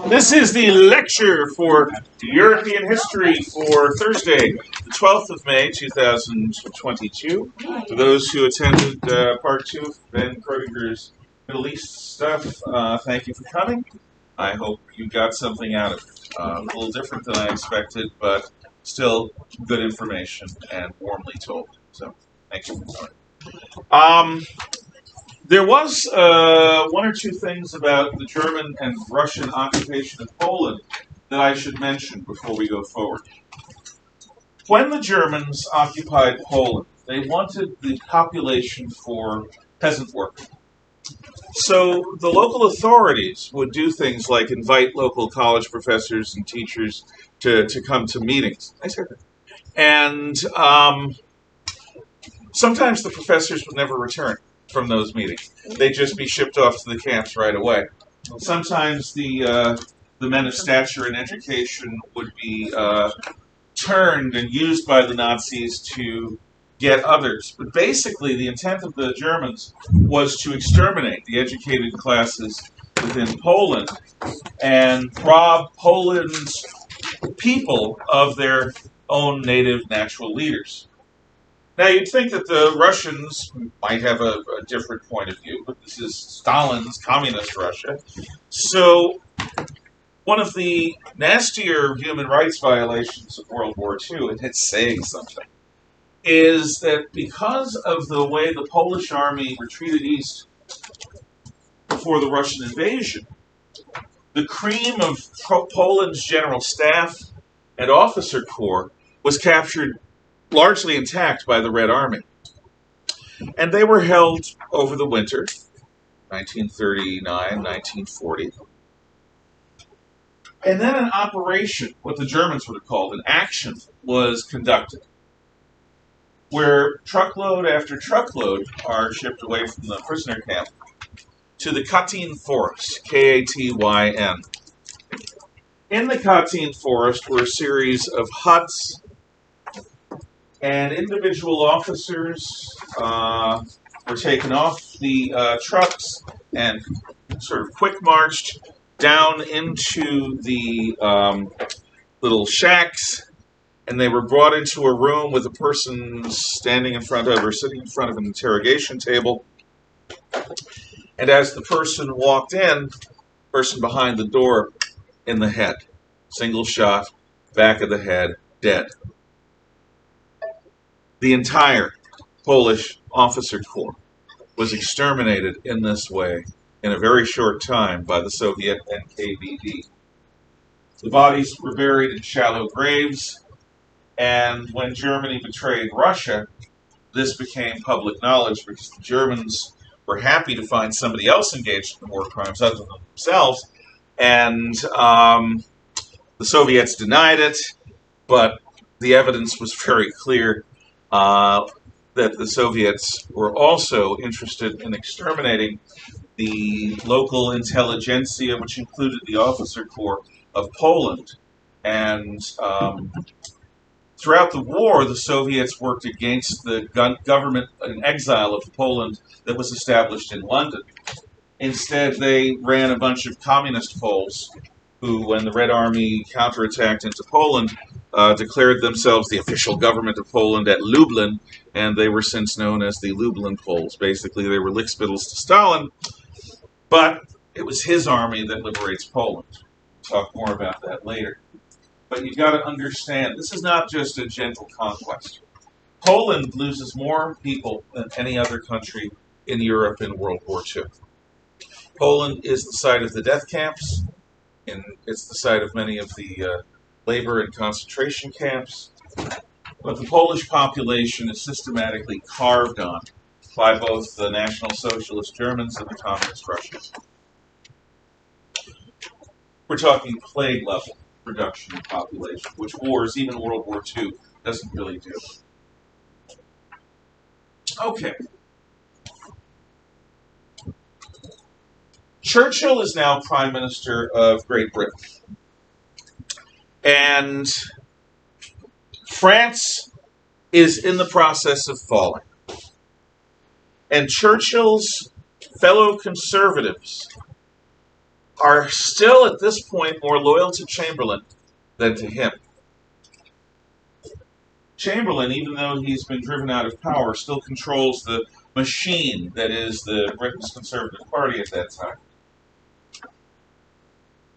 This is the lecture for European history for Thursday, the 12th of May, 2022. For those who attended part two of Ben Kroeger's Middle East stuff, thank you for coming. I hope you got something out of it. A little different than I expected, but still good information and warmly told. So, thank you for coming. There was one or two things about the German and Russian occupation of Poland that I should mention before we go forward. When the Germans occupied Poland, they wanted the population for peasant work. So the local authorities would do things like invite local college professors and teachers to come to meetings. And sometimes the professors would never return from those meetings. They'd just be shipped off to the camps right away. Sometimes the men of stature and education would be turned and used by the Nazis to get others. But basically, the intent of the Germans was to exterminate the educated classes within Poland and rob Poland's people of their own native natural leaders. Now, you'd think that the Russians might have a different point of view, but this is Stalin's communist Russia. So, one of the nastier human rights violations of World War II, and it's saying something, is that because of the way the Polish army retreated east before the Russian invasion, the cream of Poland's general staff and officer corps was captured largely intact by the Red Army. And they were held over the winter, 1939, 1940. And then an operation, what the Germans would have called an action, was conducted, where truckload after truckload are shipped away from the prisoner camp to the Katyn forest, K-A-T-Y-N. In the Katyn forest were a series of huts, and individual officers were taken off the trucks and sort of quick marched down into the little shacks, and they were brought into a room with a person standing in front of or sitting in front of an interrogation table. And as the person walked in, person behind the door in the head, single shot, back of the head, dead. The entire Polish officer corps was exterminated in this way in a very short time by the Soviet NKVD. The bodies were buried in shallow graves, and when Germany betrayed Russia, this became public knowledge because the Germans were happy to find somebody else engaged in war crimes other than themselves, and the Soviets denied it, but the evidence was very clear that the Soviets were also interested in exterminating the local intelligentsia, which included the officer corps of Poland. And throughout the war, the Soviets worked against the government in exile of Poland that was established in London. Instead, they ran a bunch of communist Poles who, when the Red Army counterattacked into Poland, declared themselves the official government of Poland at Lublin, and they were since known as the Lublin Poles. Basically, they were lickspittles to Stalin, but it was his army that liberates Poland. We'll talk more about that later. But you've got to understand, this is not just a gentle conquest. Poland loses more people than any other country in Europe in World War II. Poland is the site of the death camps, and it's the site of many of the labor and concentration camps, but the Polish population is systematically carved on by both the National Socialist Germans and the Communist Russians. We're talking plague level reduction in population, which wars, even World War II, doesn't really do. Okay. Churchill is now Prime Minister of Great Britain. And France is in the process of falling. And Churchill's fellow conservatives are still at this point more loyal to Chamberlain than to him. Chamberlain, even though he's been driven out of power, still controls the machine that is the Britain's Conservative Party at that time.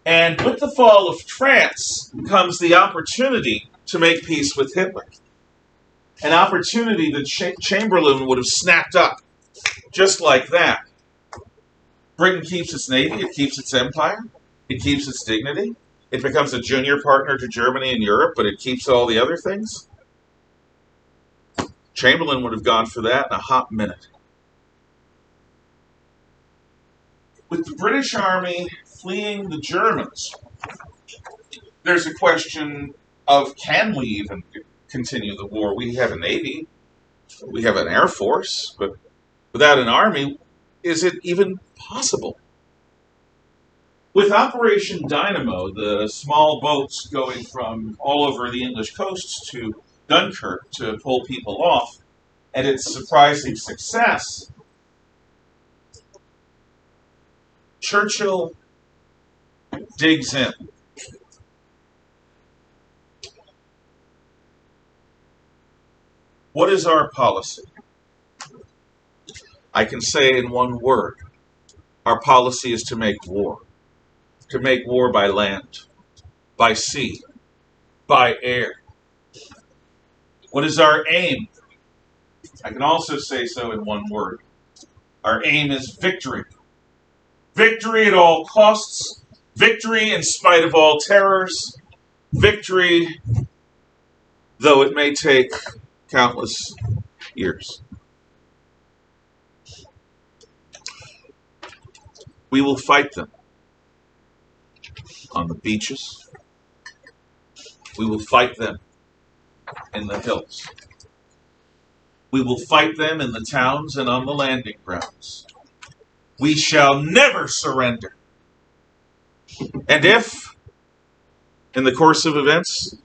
And with the fall of France comes the opportunity to make peace with Hitler. An opportunity that Chamberlain would have snapped up just like that. Britain keeps its navy, it keeps its empire, it keeps its dignity. It becomes a junior partner to Germany and Europe, but it keeps all the other things. Chamberlain would have gone for that in a hot minute. With the British Army fleeing the Germans, there's a question of, can we even continue the war? We have a navy, we have an air force, but without an army, is it even possible? With Operation Dynamo, the small boats going from all over the English coast to Dunkirk to pull people off, and its surprising success, Churchill digs in. What is our policy? I can say in one word. Our policy is to make war. To make war by land, by sea, by air. What is our aim? I can also say so in one word. Our aim is victory. Victory at all costs. Victory in spite of all terrors. Victory, though it may take countless years. We will fight them on the beaches. We will fight them in the hills. We will fight them in the towns and on the landing grounds. We shall never surrender. And if, in the course of events,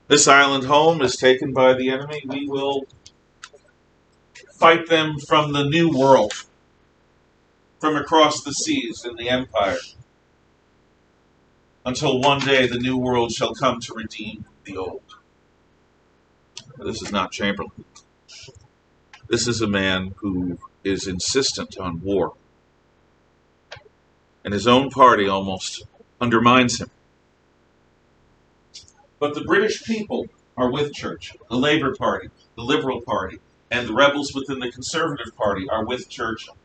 this island home is taken by the enemy, we will fight them from the new world, from across the seas in the empire, until one day the new world shall come to redeem the old. This is not Chamberlain. This is a man who is insistent on war. And his own party almost undermines him. But the British people are with Churchill. The Labour Party, the Liberal Party, and the rebels within the Conservative Party are with Churchill.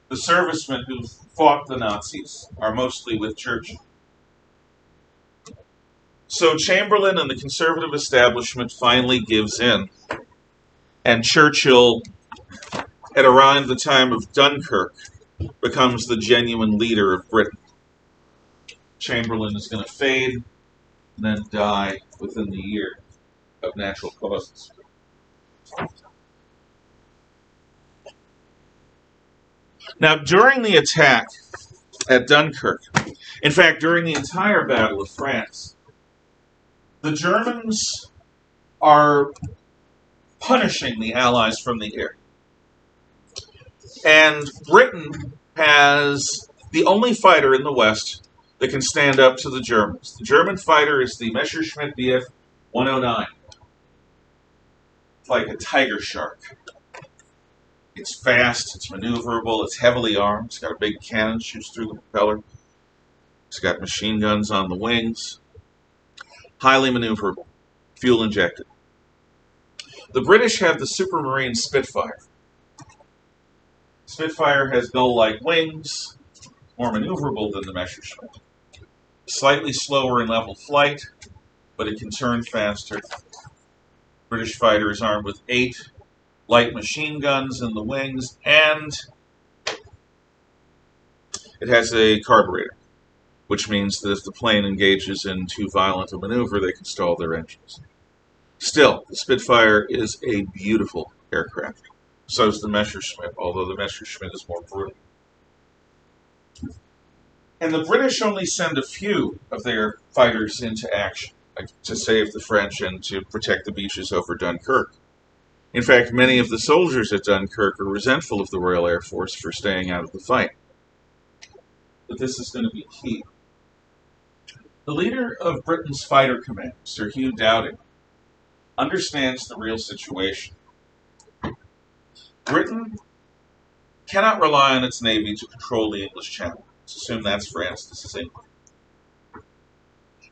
The servicemen who fought the Nazis are mostly with Churchill. So Chamberlain and the Conservative establishment finally gives in. And Churchill, at around the time of Dunkirk, becomes the genuine leader of Britain. Chamberlain is going to fade and then die within the year of natural causes. Now, during the attack at Dunkirk, in fact, during the entire Battle of France, the Germans are punishing the Allies from the air. And Britain has the only fighter in the West that can stand up to the Germans. The German fighter is the Messerschmitt Bf 109. It's like a tiger shark. It's fast, it's maneuverable, it's heavily armed, it's got a big cannon, shoots through the propeller. It's got machine guns on the wings. Highly maneuverable, fuel injected. The British have the Supermarine Spitfire. Spitfire has gull-like wings, more maneuverable than the Messerschmitt. Slightly slower in level flight, but it can turn faster. British fighter is armed with 8 light machine guns in the wings, and it has a carburetor, which means that if the plane engages in too violent a maneuver, they can stall their engines. Still, the Spitfire is a beautiful aircraft. So is the Messerschmitt, although the Messerschmitt is more brutal. And the British only send a few of their fighters into action, like to save the French and to protect the beaches over Dunkirk. In fact, many of the soldiers at Dunkirk are resentful of the Royal Air Force for staying out of the fight. but this is going to be key. The leader of Britain's fighter command, Sir Hugh Dowding, understands the real situation. Britain cannot rely on its navy to control the English Channel. Let's assume that's France, this is England.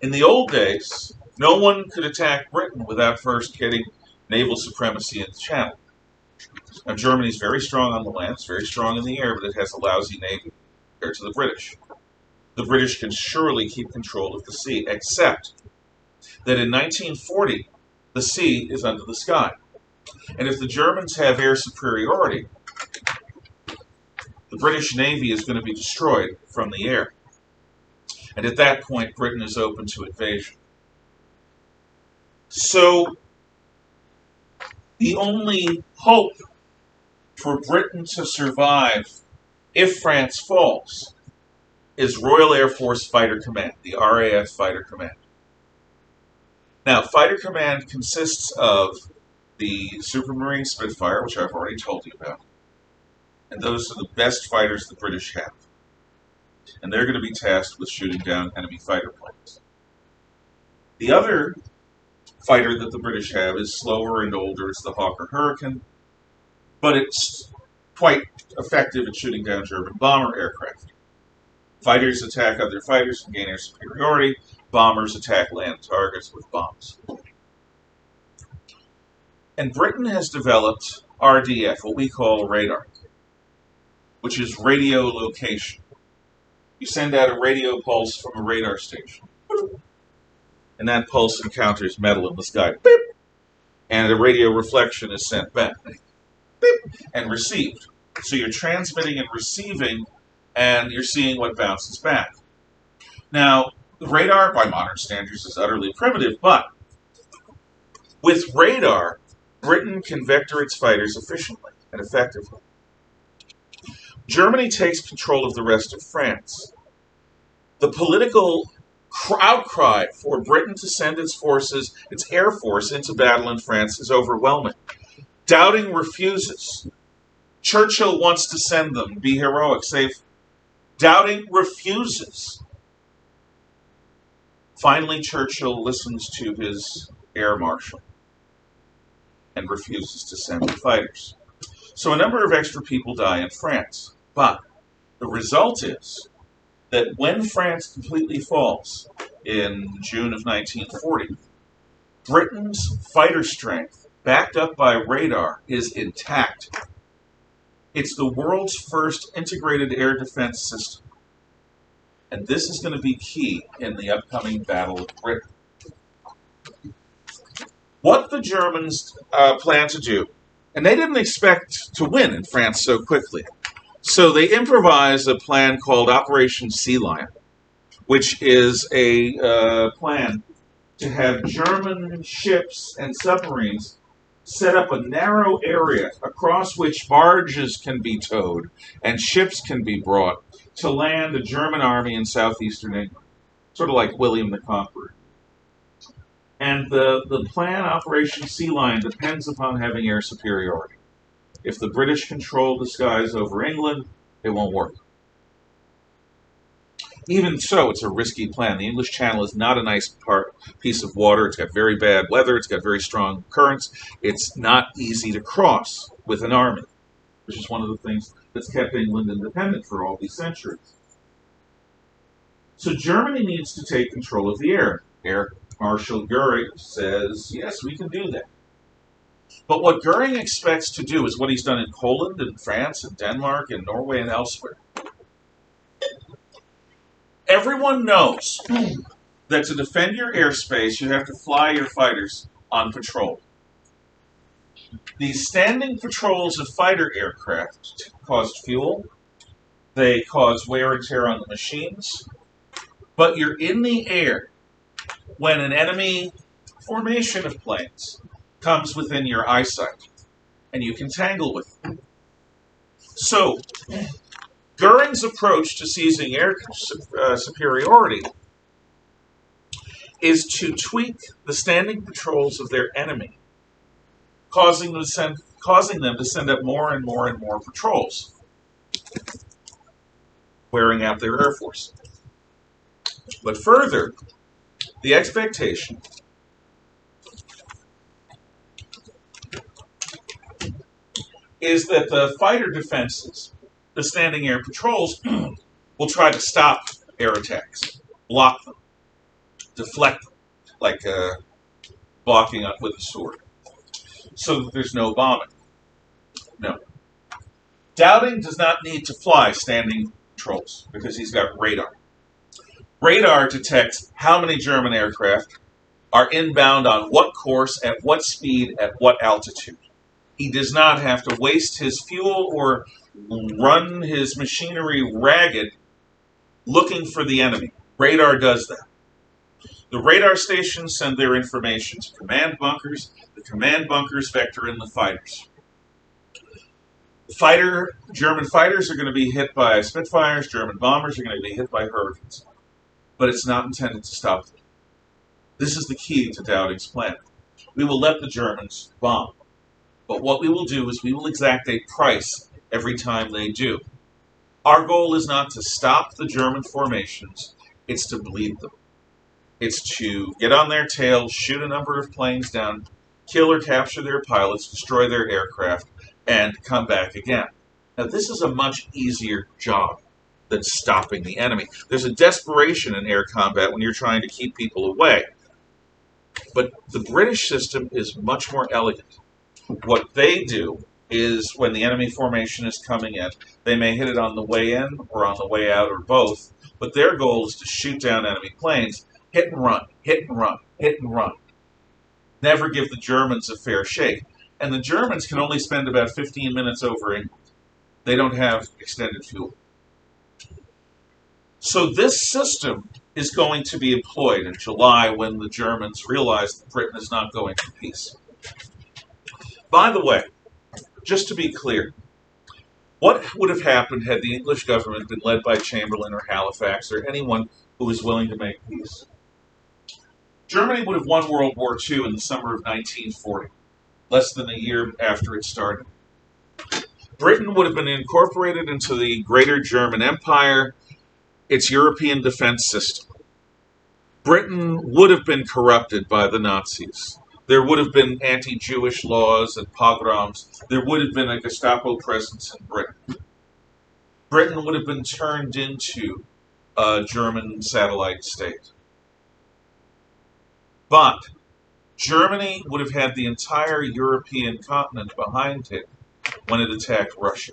In the old days, no one could attack Britain without first getting naval supremacy in the Channel. Now, Germany is very strong on the land, it's very strong in the air, but it has a lousy navy compared to the British. The British can surely keep control of the sea, except that in 1940, the sea is under the sky. And if the Germans have air superiority, the British Navy is going to be destroyed from the air. And at that point, Britain is open to invasion. So, the only hope for Britain to survive if France falls is Royal Air Force Fighter Command, the RAF Fighter Command. Now, Fighter Command consists of the Supermarine Spitfire, which I've already told you about, and those are the best fighters the British have. And they're going to be tasked with shooting down enemy fighter planes. The other fighter that the British have is slower and older. It's the Hawker Hurricane, but it's quite effective at shooting down German bomber aircraft. Fighters attack other fighters and gain air superiority. Bombers attack land targets with bombs. And Britain has developed RDF, what we call radar, which is radio location. You send out a radio pulse from a radar station, and that pulse encounters metal in the sky, beep, and a radio reflection is sent back, beep, and received. So you're transmitting and receiving, and you're seeing what bounces back. Now, the radar, by modern standards, is utterly primitive, but with radar, Britain can vector its fighters efficiently and effectively. Germany takes control of the rest of France. The political outcry for Britain to send its forces, its air force, into battle in France is overwhelming. Dowding refuses. Churchill wants to send them, be heroic, save. Dowding refuses. Finally, Churchill listens to his air marshal and refuses to send the fighters. So a number of extra people die in France. But the result is that when France completely falls in June of 1940, Britain's fighter strength, backed up by radar, is intact. It's the world's first integrated air defense system. And this is going to be key in the upcoming Battle of Britain. What the Germans plan to do, and they didn't expect to win in France so quickly, so they improvised a plan called Operation Sea Lion, which is a plan to have German ships and submarines set up a narrow area across which barges can be towed and ships can be brought to land a German army in southeastern England, sort of like William the Conqueror. And the plan, Operation Sea Lion, depends upon having air superiority. If the British control the skies over England, it won't work. Even so, it's a risky plan. The English Channel is not a nice piece of water. It's got very bad weather. It's got very strong currents. It's not easy to cross with an army, which is one of the things that's kept England independent for all these centuries. So Germany needs to take control of the air. Air Marshal Goering says, yes, we can do that. But what Goering expects to do is what he's done in Poland and France and Denmark and Norway and elsewhere. Everyone knows that to defend your airspace, you have to fly your fighters on patrol. These standing patrols of fighter aircraft cost fuel, they cause wear and tear on the machines, but you're in the air when an enemy formation of planes comes within your eyesight, and you can tangle with them. So, Goering's approach to seizing air superiority is to tweak the standing patrols of their enemy, causing them to send up more and more and more patrols. wearing out their Air Force. But further, the expectation is that the fighter defenses, the standing air patrols, will try to stop air attacks, block them, deflect them, like blocking up with a sword, so that there's no bombing. No. Dowding does not need to fly standing patrols because he's got radar. Radar detects how many German aircraft are inbound on what course, at what speed, at what altitude. He does not have to waste his fuel or run his machinery ragged looking for the enemy. Radar does that. The radar stations send their information to command bunkers. The command bunkers vector in the fighters. German fighters are going to be hit by Spitfires. German bombers are going to be hit by Hurricanes. But it's not intended to stop them. This is the key to Dowding's plan. We will let the Germans bomb. But what we will do is we will exact a price every time they do. Our goal is not to stop the German formations, it's to bleed them. It's to get on their tail, shoot a number of planes down, kill or capture their pilots, destroy their aircraft, and come back again. Now, this is a much easier job than stopping the enemy. There's a desperation in air combat when you're trying to keep people away. But the British system is much more elegant. What they do is when the enemy formation is coming in, they may hit it on the way in or on the way out or both, but their goal is to shoot down enemy planes, hit and run, hit and run, hit and run. Never give the Germans a fair shake. And the Germans can only spend about 15 minutes over England. They don't have extended fuel. So this system is going to be employed in July when the Germans realize that Britain is not going for peace. By the way, just to be clear, what would have happened had the English government been led by Chamberlain or Halifax or anyone who was willing to make peace? Germany would have won World War II in the summer of 1940, less than a year after it started. Britain would have been incorporated into the Greater German Empire, its European defense system. Britain would have been corrupted by the Nazis. There would have been anti-Jewish laws and pogroms. There would have been a Gestapo presence in Britain. Britain would have been turned into a German satellite state. But Germany would have had the entire European continent behind it when it attacked Russia.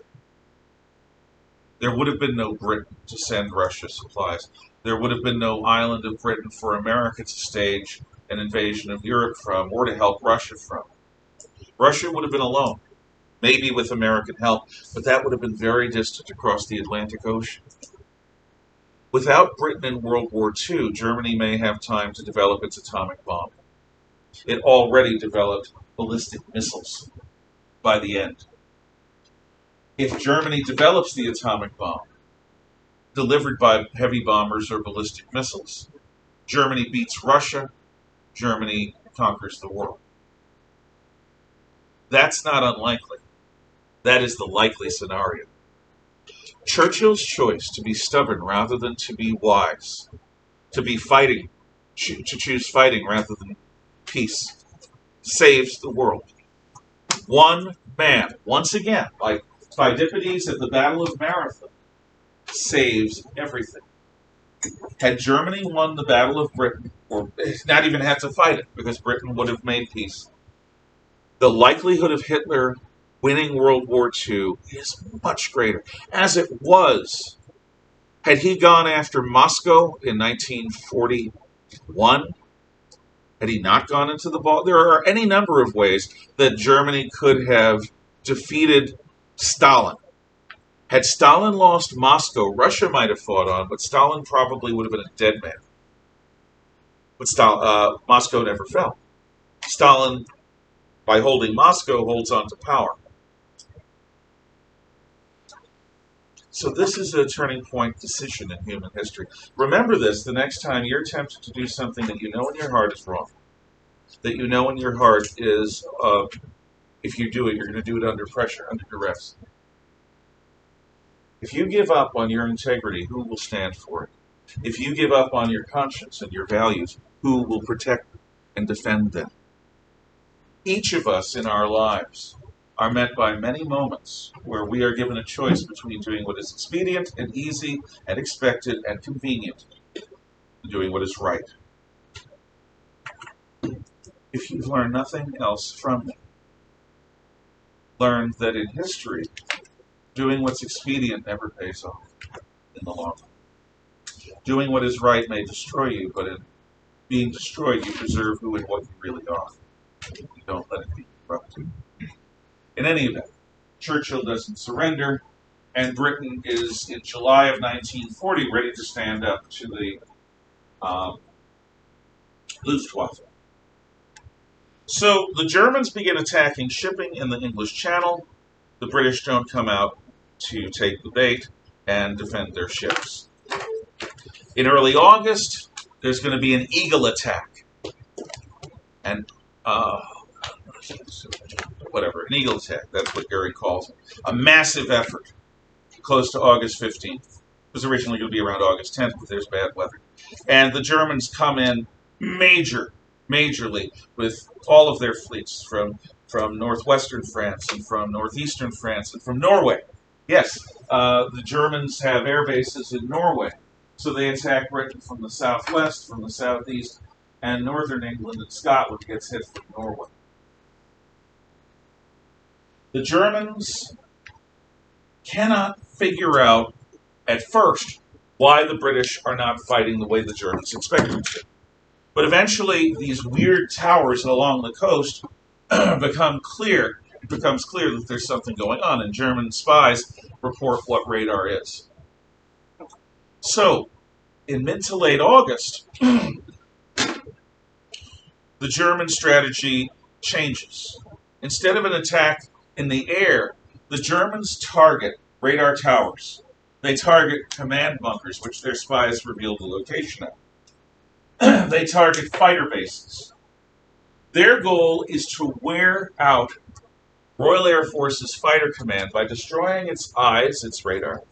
There would have been no Britain to send Russia supplies. There would have been no island of Britain for America to stage an invasion of Europe from or to help Russia from. Russia would have been alone, maybe with American help, but that would have been very distant across the Atlantic Ocean. Without Britain in World War II, Germany may have time to develop its atomic bomb. It already developed ballistic missiles by the end. If Germany develops the atomic bomb, delivered by heavy bombers or ballistic missiles, Germany beats Russia, Germany conquers the world. That's not unlikely. That is the likely scenario. Churchill's choice to be stubborn rather than to be wise, to be fighting, to choose fighting rather than peace, saves the world. One man, once again, like Pheidippides at the Battle of Marathon, saves everything. Had Germany won the Battle of Britain, or not even had to fight it, because Britain would have made peace, the likelihood of Hitler winning World War II is much greater. As it was, had he gone after Moscow in 1941, had he not gone into the Balkans, there are any number of ways that Germany could have defeated Stalin. Had Stalin lost Moscow, Russia might have fought on, but Stalin probably would have been a dead man. But Moscow never fell. Stalin, by holding Moscow, holds on to power. So this is a turning point decision in human history. Remember this the next time you're tempted to do something that you know in your heart is wrong. That you know in your heart is, if you do it, you're going to do it under pressure, under duress. If you give up on your integrity, who will stand for it? If you give up on your conscience and your values, who will protect and defend them? Each of us in our lives are met by many moments where we are given a choice between doing what is expedient and easy and expected and convenient and doing what is right. If you've learned nothing else from me, learn that in history, doing what's expedient never pays off in the long run. Doing what is right may destroy you, but in being destroyed, you preserve who and what you really are. You don't let it be corrupted. In any event, Churchill doesn't surrender, and Britain is, in July of 1940, ready to stand up to the Luftwaffe. So the Germans begin attacking shipping in the English Channel. The British don't come out to take the bait and defend their ships. In early August, there's going to be an Eagle attack. And, an Eagle attack, that's what Gary calls it. A massive effort, close to August 15th. It was originally going to be around August 10th, but there's bad weather. And the Germans come in majorly, with all of their fleets from northwestern France and from northeastern France and from Norway. Yes, the Germans have air bases in Norway, so they attack Britain from the southwest, from the southeast, and northern England and Scotland gets hit from Norway. The Germans cannot figure out at first why the British are not fighting the way the Germans expect them to. But eventually, these weird towers along the coast become clear. It becomes clear that there's something going on, and German spies report what radar is. So, in mid to late August, the German strategy changes. Instead of an attack in the air, the Germans target radar towers. They target command bunkers, which their spies reveal the location of. They target fighter bases. Their goal is to wear out Royal Air Force's fighter command by destroying its eyes, its radar,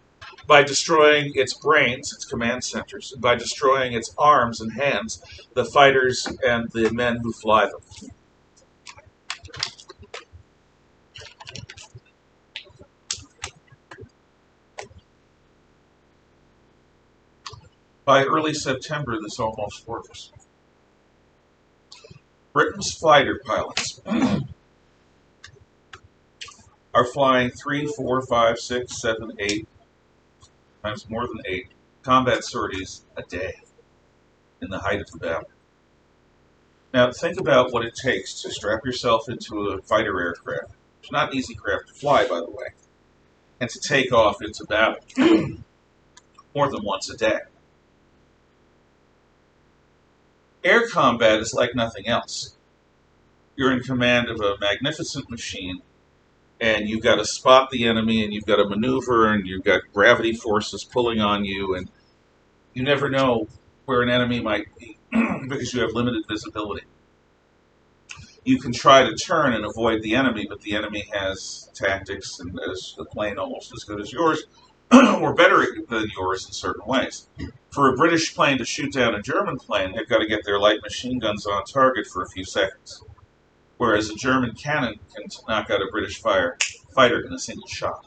by destroying its brains, its command centers, and by destroying its arms and hands, the fighters and the men who fly them. By early September, this almost works. Britain's fighter pilots are flying 3, 4, 5, 6, 7, 8, times more than 8 combat sorties a day in the height of the battle. Now, think about what it takes to strap yourself into a fighter aircraft. It's not an easy craft to fly, by the way, and to take off into battle more than once a day. Air combat is like nothing else. You're in command of a magnificent machine, and you've got to spot the enemy, and you've got to maneuver, and you've got gravity forces pulling on you, and you never know where an enemy might be because you have limited visibility. You can try to turn and avoid the enemy, but the enemy has tactics and has a plane almost as good as yours, or better than yours in certain ways. For a British plane to shoot down a German plane, they've got to get their light machine guns on target for a few seconds, whereas a German cannon can knock out a British fighter in a single shot.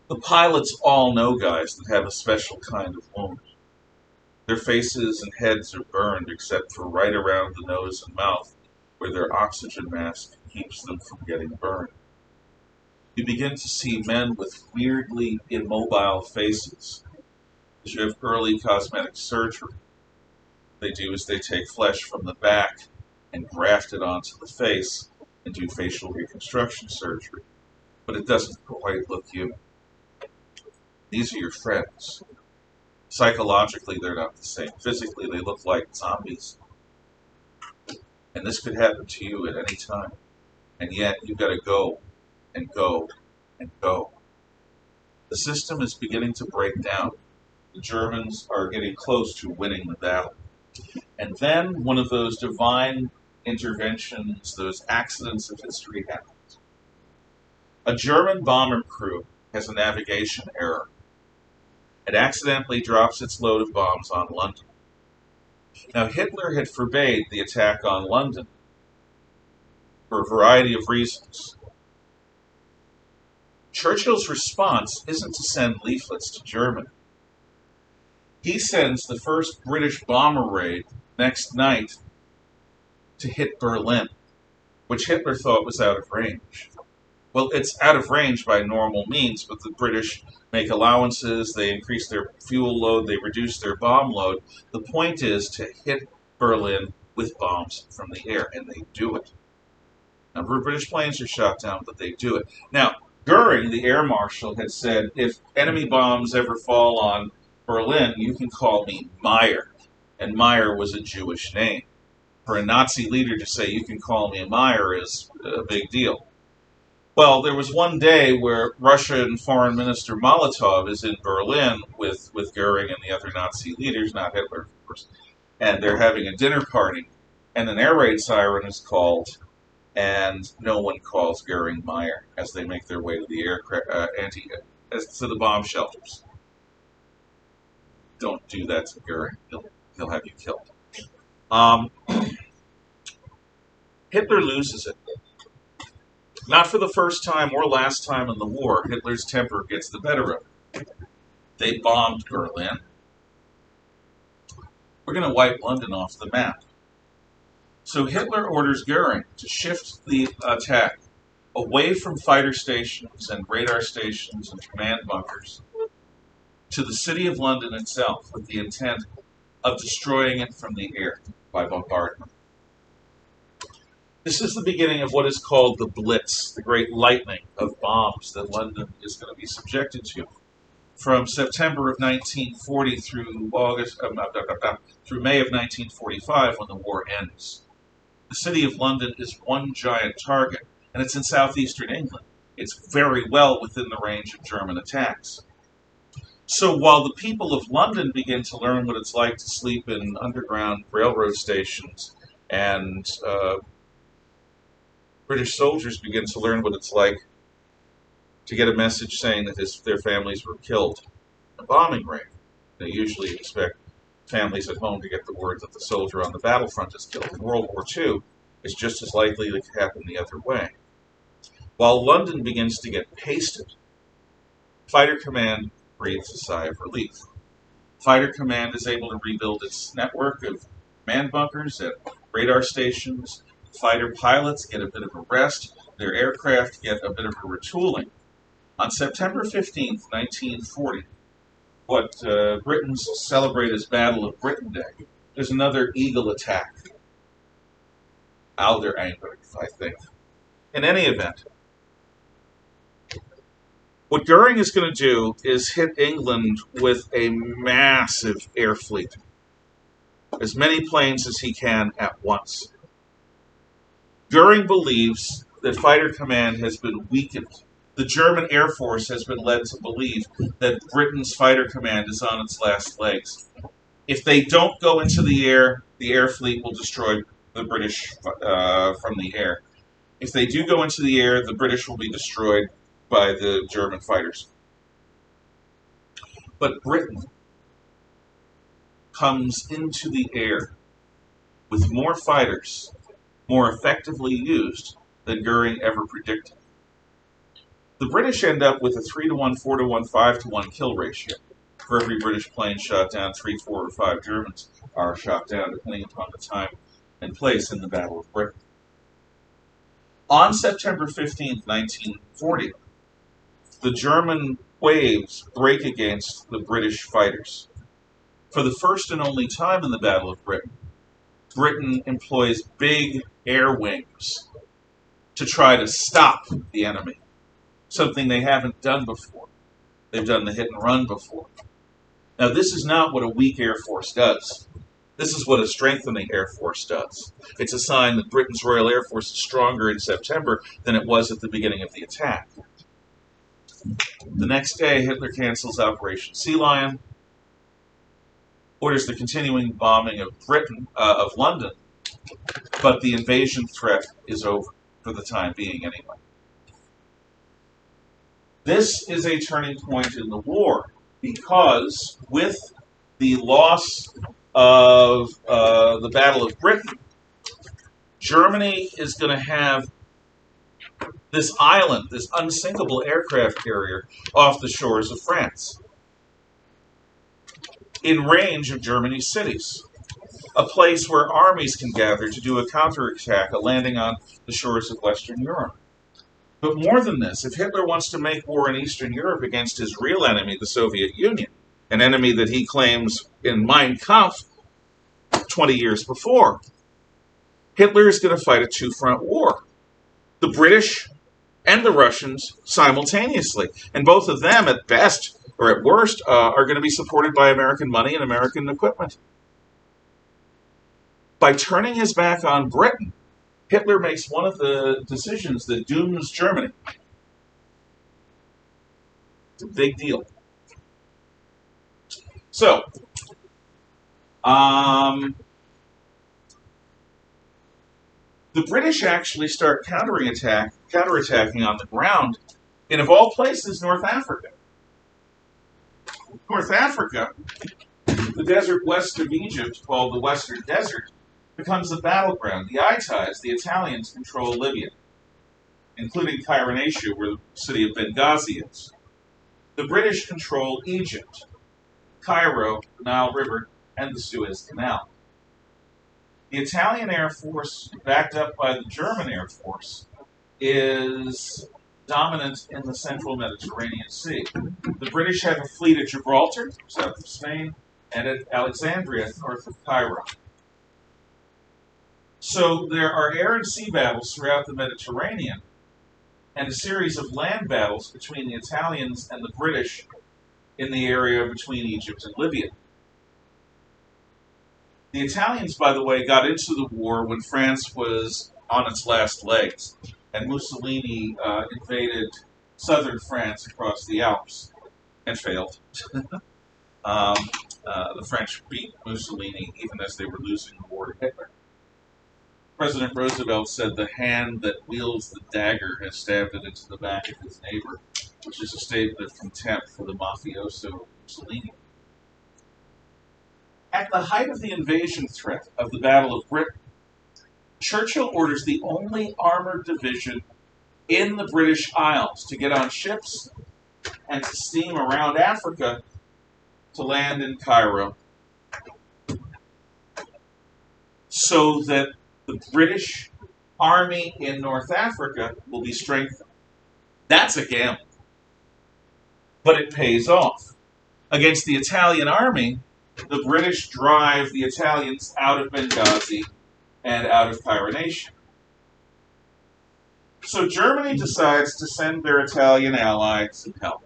The pilots all know guys that have a special kind of wound. Their faces and heads are burned except for right around the nose and mouth, where their oxygen mask keeps them from getting burned. You begin to see men with weirdly immobile faces. As you have early cosmetic surgery, what they do is they take flesh from the back and graft it onto the face and do facial reconstruction surgery. But it doesn't quite look human. These are your friends. Psychologically, they're not the same. Physically, they look like zombies. And this could happen to you at any time. And yet, you've got to go and go and go. The system is beginning to break down. The Germans are getting close to winning the battle. And then one of those divine interventions, those accidents of history happens. A German bomber crew has a navigation error. It accidentally drops its load of bombs on London. Now, Hitler had forbade the attack on London for a variety of reasons. Churchill's response isn't to send leaflets to Germany. He sends the first British bomber raid next night to hit Berlin, which Hitler thought was out of range. Well, it's out of range by normal means, but the British make allowances, they increase their fuel load, they reduce their bomb load. The point is to hit Berlin with bombs from the air, and they do it. A number of British planes are shot down, but they do it. Now, Goering, the air marshal, had said, if enemy bombs ever fall on Berlin, you can call me Meyer. And Meyer was a Jewish name. For a Nazi leader to say, you can call me Meyer, is a big deal. Well, there was one day where Russian Foreign Minister Molotov is in Berlin with Goering and the other Nazi leaders, not Hitler, of course, and they're having a dinner party, and an air raid siren is called, and no one calls Goering Meyer as they make their way to the to the bomb shelters. Don't do that to Goering; he'll have you killed. Hitler loses it. Not for the first time or last time in the war, Hitler's temper gets the better of him. They bombed Berlin. We're going to wipe London off the map. So Hitler orders Goering to shift the attack away from fighter stations and radar stations and command bunkers to the city of London itself with the intent of destroying it from the air by bombardment. This is the beginning of what is called the Blitz, the great lightning of bombs that London is going to be subjected to. From September of 1940 through through May of 1945, when the war ends. The city of London is one giant target, and it's in southeastern England. It's very well within the range of German attacks. So while the people of London begin to learn what it's like to sleep in underground railroad stations, and British soldiers begin to learn what it's like to get a message saying that their families were killed in a bombing raid. They usually expect families at home to get the word that the soldier on the battlefront is killed. In World War II, it's just as likely to happen the other way. While London begins to get pasted, Fighter Command breathes a sigh of relief. Fighter Command is able to rebuild its network of command bunkers at radar stations. Fighter pilots get a bit of a rest. Their aircraft get a bit of a retooling. On September 15th, 1940, what Britons celebrate as Battle of Britain Day, there's another Eagle attack. Alder Angler, I think. In any event, what Goering is going to do is hit England with a massive air fleet. As many planes as he can at once. Goering believes that Fighter Command has been weakened. The German Air Force has been led to believe that Britain's Fighter Command is on its last legs. If they don't go into the air fleet will destroy the British from the air. If they do go into the air, the British will be destroyed by the German fighters. But Britain comes into the air with more fighters, more effectively used than Goering ever predicted. The British end up with a 3-to-1, 4-to-1, 5-to-1 kill ratio. For every British plane shot down, 3, 4, or 5 Germans are shot down, depending upon the time and place in the Battle of Britain. On September 15th, 1940, the German waves break against the British fighters. For the first and only time in the Battle of Britain, Britain employs big air wings to try to stop the enemy, something they haven't done before. They've done the hit and run before. Now, this is not what a weak Air Force does. This is what a strengthening Air Force does. It's a sign that Britain's Royal Air Force is stronger in September than it was at the beginning of the attack. The next day, Hitler cancels Operation Sea Lion, orders the continuing bombing of London, but the invasion threat is over, for the time being anyway. This is a turning point in the war because with the loss of the Battle of Britain, Germany is going to have this island, this unsinkable aircraft carrier off the shores of France, in range of Germany's cities, a place where armies can gather to do a counterattack, a landing on the shores of Western Europe. But more than this, if Hitler wants to make war in Eastern Europe against his real enemy, the Soviet Union, an enemy that he claims in Mein Kampf 20 years before, Hitler is going to fight a two-front war. The British and the Russians simultaneously. And both of them, at best or at worst, are going to be supported by American money and American equipment. By turning his back on Britain, Hitler makes one of the decisions that dooms Germany. It's a big deal. So, the British actually start counterattacking on the ground in, of all places, North Africa. North Africa, the desert west of Egypt, called the Western Desert, becomes the battleground. The Italians, the Italians, control Libya, including Kyrenatia, where the city of Benghazi is. The British control Egypt, Cairo, the Nile River, and the Suez Canal. The Italian Air Force, backed up by the German Air Force, is dominant in the central Mediterranean Sea. The British have a fleet at Gibraltar, south of Spain, and at Alexandria, north of Cairo. So there are air and sea battles throughout the Mediterranean, and a series of land battles between the Italians and the British in the area between Egypt and Libya. The Italians, by the way, got into the war when France was on its last legs, and Mussolini invaded southern France across the Alps and failed. The French beat Mussolini even as they were losing the war to Hitler. President Roosevelt said the hand that wields the dagger has stabbed it into the back of his neighbor, which is a statement of contempt for the mafioso Mussolini. At the height of the invasion threat of the Battle of Britain, Churchill orders the only armored division in the British Isles to get on ships and to steam around Africa to land in Cairo, so that the British army in North Africa will be strengthened. That's a gamble, but it pays off. Against the Italian army, the British drive the Italians out of Benghazi and out of Kyrenatia. So Germany decides to send their Italian ally some help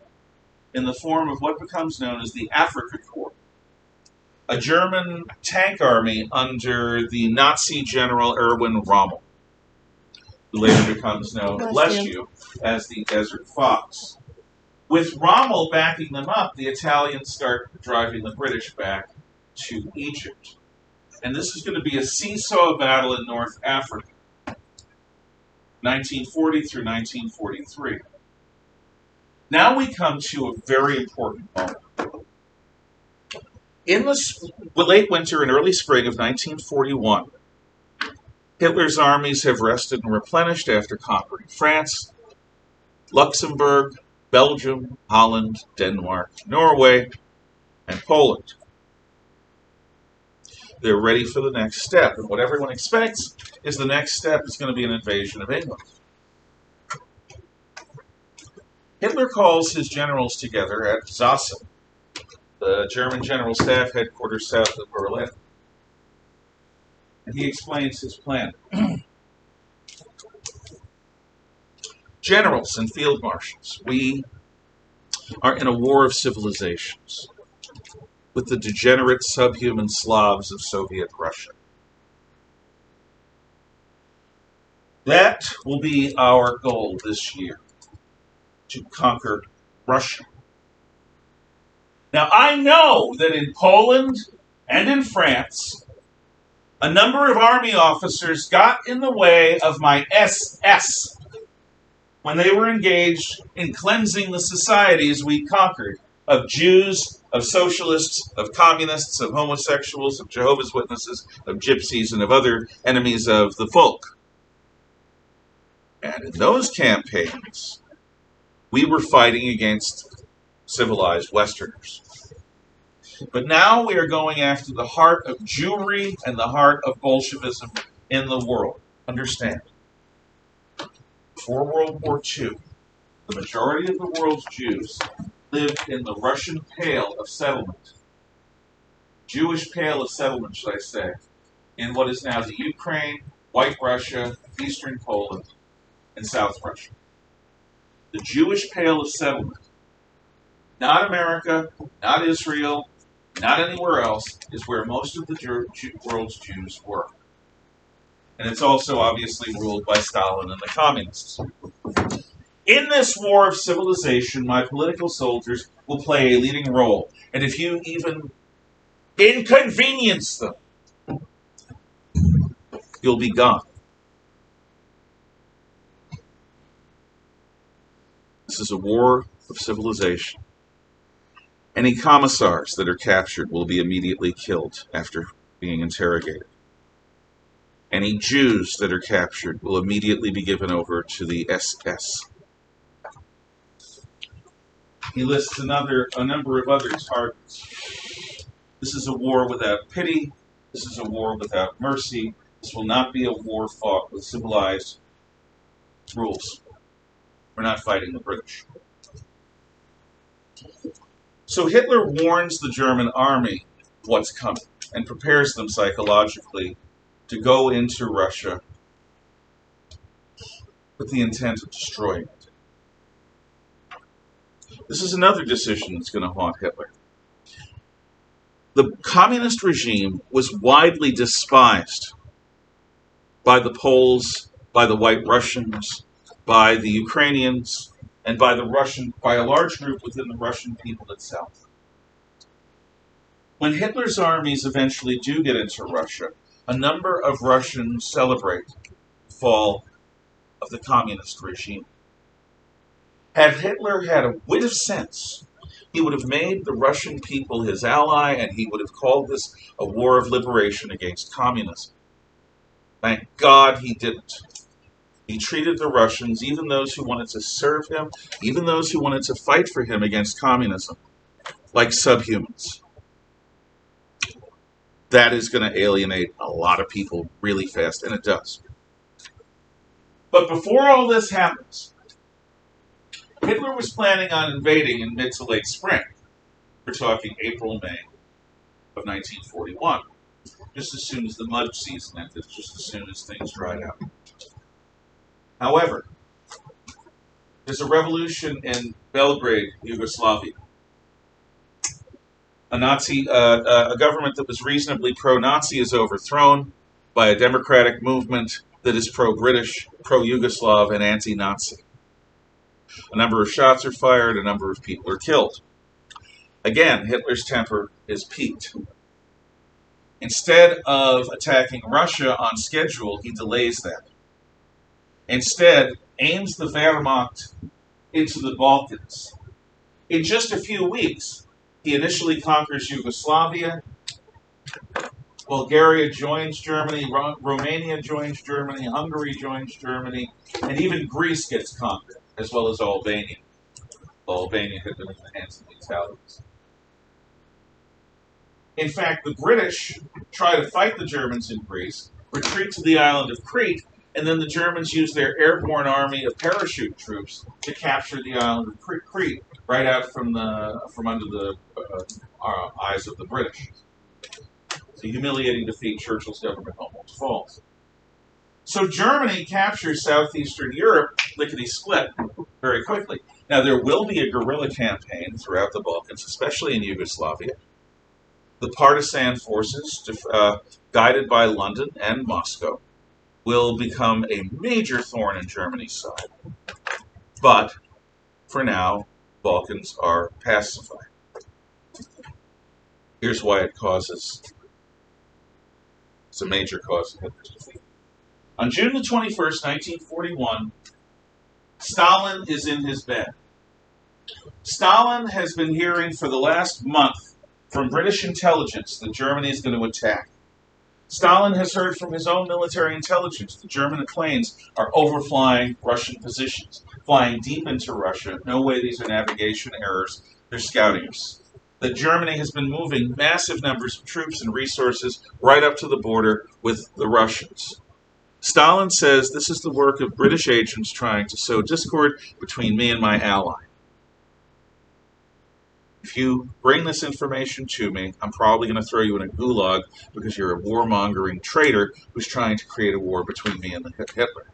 in the form of what becomes known as the Afrika Korps, a German tank army under the Nazi general Erwin Rommel, who later becomes known, bless you, as the Desert Fox. With Rommel backing them up, the Italians start driving the British back to Egypt. And this is going to be a seesaw battle in North Africa, 1940 through 1943. Now we come to a very important moment. In the late winter and early spring of 1941, Hitler's armies have rested and replenished after conquering France, Luxembourg, Belgium, Holland, Denmark, Norway, and Poland. They're ready for the next step, and what everyone expects is the next step is going to be an invasion of England. Hitler calls his generals together at Zossen, the German General Staff headquarters south of Berlin, and he explains his plan. Generals and field marshals, we are in a war of civilizations with the degenerate subhuman Slavs of Soviet Russia. That will be our goal this year, to conquer Russia. Now, I know that in Poland and in France, a number of army officers got in the way of my SS, when they were engaged in cleansing the societies we conquered of Jews, of socialists, of communists, of homosexuals, of Jehovah's Witnesses, of gypsies, and of other enemies of the folk. And in those campaigns, we were fighting against civilized Westerners. But now we are going after the heart of Jewry and the heart of Bolshevism in the world. Understand, before World War II, the majority of the world's Jews lived in the Russian Pale of settlement. Jewish Pale of settlement, should I say, in what is now the Ukraine, White Russia, Eastern Poland, and South Russia. The Jewish Pale of settlement, not America, not Israel, not anywhere else, is where most of the world's Jews were. And it's also obviously ruled by Stalin and the communists. In this war of civilization, my political soldiers will play a leading role. And if you even inconvenience them, you'll be gone. This is a war of civilization. Any commissars that are captured will be immediately killed after being interrogated. Any Jews that are captured will immediately be given over to the SS. He lists a number of other targets. This is a war without pity. This is a war without mercy. This will not be a war fought with civilized rules. We're not fighting the British. So Hitler warns the German army of what's coming and prepares them psychologically to go into Russia with the intent of destroying it. This is another decision that's going to haunt Hitler. The communist regime was widely despised by the Poles, by the White Russians, by the Ukrainians, and by a large group within the Russian people itself. When Hitler's armies eventually do get into Russia, a number of Russians celebrate the fall of the communist regime. Had Hitler had a whit of sense, he would have made the Russian people his ally, and he would have called this a war of liberation against communism. Thank God he didn't. He treated the Russians, even those who wanted to serve him, even those who wanted to fight for him against communism, like subhumans. That is going to alienate a lot of people really fast, and it does. But before all this happens, Hitler was planning on invading in mid to late spring. We're talking April, May of 1941, just as soon as the mud season ended, just as soon as things dried out. However, there's a revolution in Belgrade, Yugoslavia. A government that was reasonably pro-Nazi is overthrown by a democratic movement that is pro-British, pro-Yugoslav, and anti-Nazi. A number of shots are fired, a number of people are killed. Again, Hitler's temper is piqued. Instead of attacking Russia on schedule, he delays that. Instead, aims the Wehrmacht into the Balkans. In just a few weeks, he initially conquers Yugoslavia, Bulgaria joins Germany, Romania joins Germany, Hungary joins Germany, and even Greece gets conquered, as well as Albania. Albania had been in the hands of the Italians. In fact, the British try to fight the Germans in Greece, retreat to the island of Crete, and then the Germans use their airborne army of parachute troops to capture the island of Crete, right out from under the eyes of the British. It's a humiliating defeat. Churchill's government almost falls. So Germany captures southeastern Europe, lickety-split, very quickly. Now, there will be a guerrilla campaign throughout the Balkans, especially in Yugoslavia. The partisan forces, guided by London and Moscow, will become a major thorn in Germany's side. But, for now, Balkans are pacified. Here's why it's a major cause of Hitler's defeat. On June the 21st, 1941, Stalin is in his bed. Stalin has been hearing for the last month from British intelligence that Germany is going to attack. Stalin has heard from his own military intelligence that German planes are overflying Russian positions, flying deep into Russia. No way these are navigation errors, they're scoutings. That Germany has been moving massive numbers of troops and resources right up to the border with the Russians. Stalin says this is the work of British agents trying to sow discord between me and my ally. If you bring this information to me, I'm probably going to throw you in a gulag because you're a warmongering traitor who's trying to create a war between me and Hitler.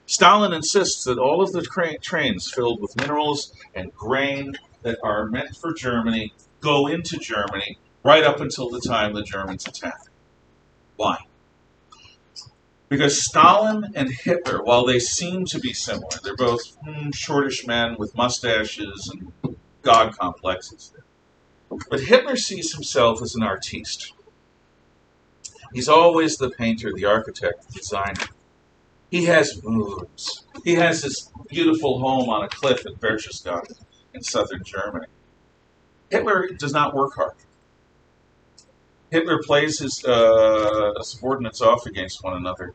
Stalin insists that all of the trains filled with minerals and grain that are meant for Germany go into Germany right up until the time the Germans attack. Why? Because Stalin and Hitler, while they seem to be similar, they're both shortish men with mustaches and god complexes. But Hitler sees himself as an artiste. He's always the painter, the architect, the designer. He has moves. He has this beautiful home on a cliff at Berchtesgaden in southern Germany. Hitler does not work hard. Hitler plays his subordinates off against one another.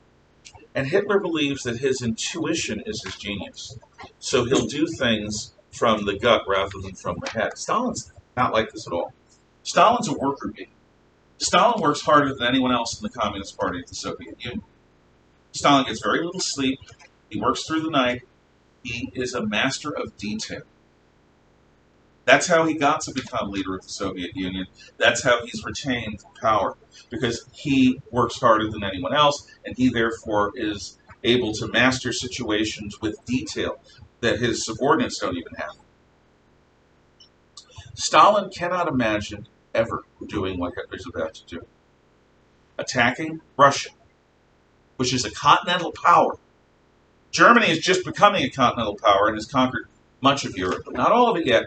And Hitler believes that his intuition is his genius. So he'll do things from the gut rather than from the head. Stalin's not like this at all. Stalin's a worker bee. Stalin works harder than anyone else in the Communist Party of the Soviet Union. Stalin gets very little sleep. He works through the night. He is a master of detail. That's how he got to become leader of the Soviet Union. That's how he's retained power, because he works harder than anyone else, and he therefore is able to master situations with detail that his subordinates don't even have. Stalin cannot imagine ever doing what Hitler's about to do. Attacking Russia, which is a continental power. Germany is just becoming a continental power and has conquered much of Europe, but not all of it yet.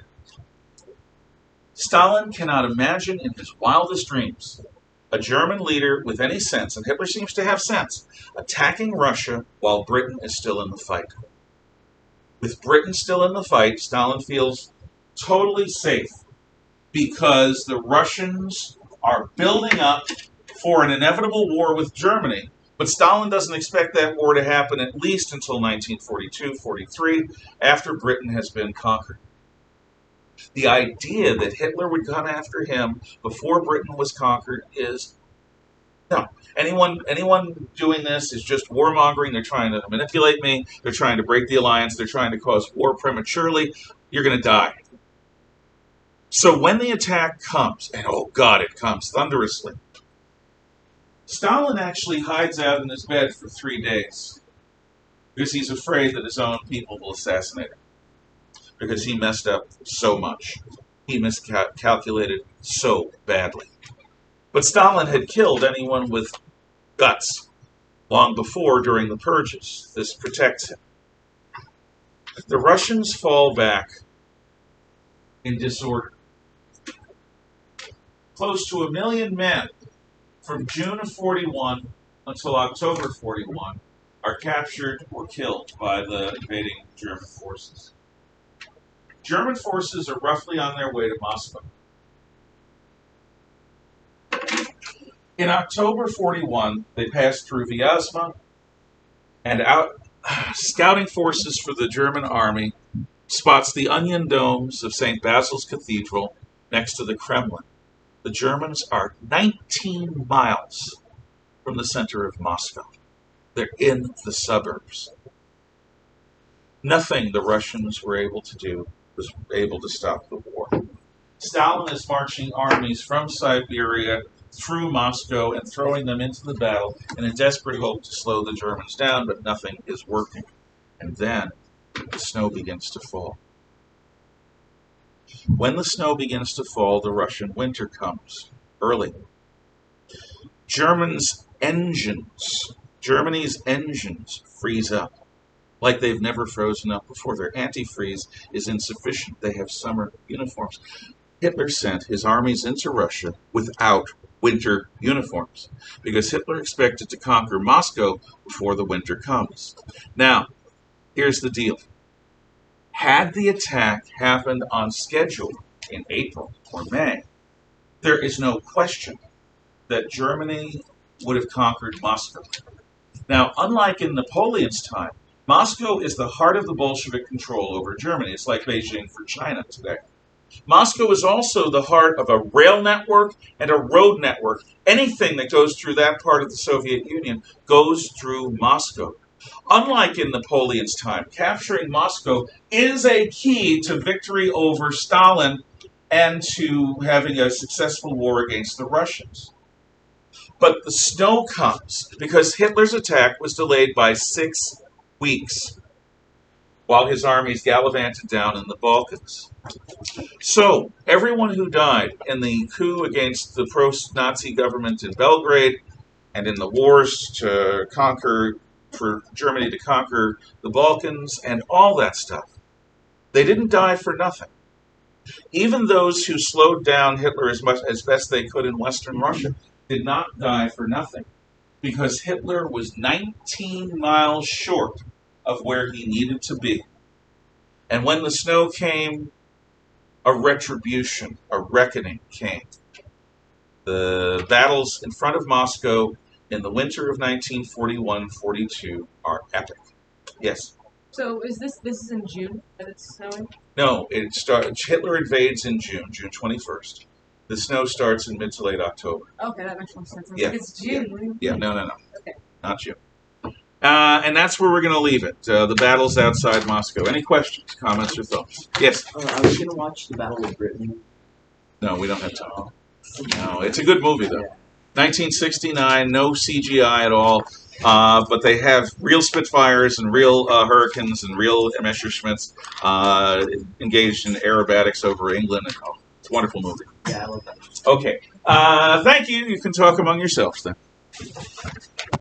Stalin cannot imagine in his wildest dreams a German leader with any sense, and Hitler seems to have sense, attacking Russia while Britain is still in the fight. With Britain still in the fight, Stalin feels totally safe because the Russians are building up for an inevitable war with Germany, but Stalin doesn't expect that war to happen at least until 1942-43, after Britain has been conquered. The idea that Hitler would come after him before Britain was conquered is no. Anyone doing this is just warmongering. They're trying to manipulate me. They're trying to break the alliance. They're trying to cause war prematurely. You're going to die. So when the attack comes, and oh God, it comes thunderously, Stalin actually hides out in his bed for 3 days because he's afraid that his own people will assassinate him. Because he messed up so much. He miscalculated so badly. But Stalin had killed anyone with guts long before during the purges. This protects him. The Russians fall back in disorder. Close to 1 million men from June of 41 until October 41 are captured or killed by the invading German forces. German forces are roughly on their way to Moscow. In October 41, they passed through Vyazma, and scouting forces for the German army spots the onion domes of St. Basil's Cathedral next to the Kremlin. The Germans are 19 miles from the center of Moscow. They're in the suburbs. Nothing the Russians were able to do was able to stop the war. Stalin is marching armies from Siberia through Moscow and throwing them into the battle in a desperate hope to slow the Germans down, but nothing is working. And then the snow begins to fall. When the snow begins to fall, the Russian winter comes early. Germany's engines freeze up like they've never frozen up before. Their antifreeze is insufficient. They have summer uniforms. Hitler sent his armies into Russia without winter uniforms because Hitler expected to conquer Moscow before the winter comes. Now, here's the deal. Had the attack happened on schedule in April or May, there is no question that Germany would have conquered Moscow. Now, unlike in Napoleon's time, Moscow is the heart of the Bolshevik control over Germany. It's like Beijing for China today. Moscow is also the heart of a rail network and a road network. Anything that goes through that part of the Soviet Union goes through Moscow. Unlike in Napoleon's time, capturing Moscow is a key to victory over Stalin and to having a successful war against the Russians. But the snow comes because Hitler's attack was delayed by 6 weeks while his armies gallivanted down in the Balkans. So, everyone who died in the coup against the pro-Nazi government in Belgrade and in the wars to conquer, for Germany to conquer the Balkans and all that stuff, they didn't die for nothing. Even those who slowed down Hitler as best they could in Western Russia did not die for nothing, because Hitler was 19 miles short of where he needed to be. And when the snow came, a retribution, a reckoning came. The battles in front of Moscow in the winter of 1941-42 are epic. Yes? So is this is in June that it's snowing? No, Hitler invades in June 21st. The snow starts in mid to late October. Okay, that makes more sense. Yeah. It's June. Yeah, no. Okay. Not June. And that's where we're going to leave it. The battle's outside Moscow. Any questions, comments, or thoughts? Yes? I was going to watch the Battle of Britain. No, we don't have time. No, it's a good movie, though. Yeah. 1969, no CGI at all. But they have real Spitfires and real Hurricanes and real Messerschmitts engaged in aerobatics over England. And, it's a wonderful movie. Yeah, I love that. Okay. Thank you. You can talk among yourselves then.